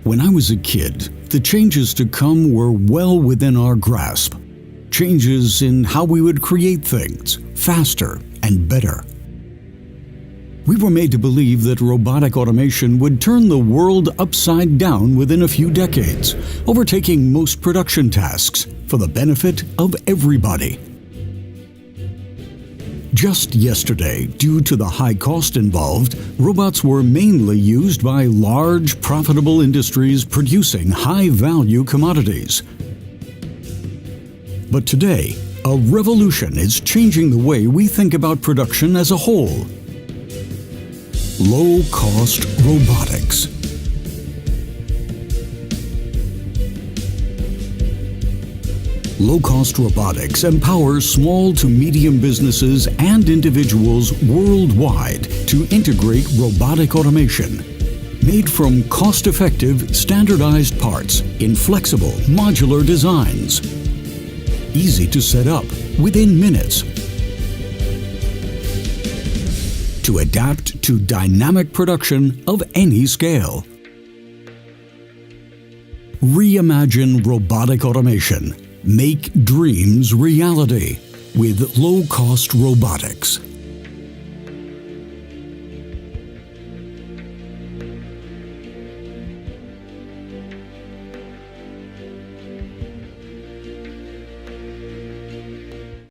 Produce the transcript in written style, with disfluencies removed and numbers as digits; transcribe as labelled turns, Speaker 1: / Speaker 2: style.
Speaker 1: When I was a kid, the changes to come were well within our grasp. Changes in how we would create things faster and better. We were made to believe that robotic automation would turn the world upside down within a few decades, overtaking most production tasks for the benefit of everybody. Just yesterday, due to the high cost involved, robots were mainly used by large, profitable industries producing high-value commodities. But today, a revolution is changing the way we think about production as a whole. Low-cost robotics. Low-cost robotics empowers small to medium businesses and individuals worldwide to integrate robotic automation. Made from cost-effective, standardized parts in flexible, modular designs. Easy to set up within minutes. To adapt to dynamic production of any scale. Reimagine robotic automation. Make dreams reality with low-cost robotics.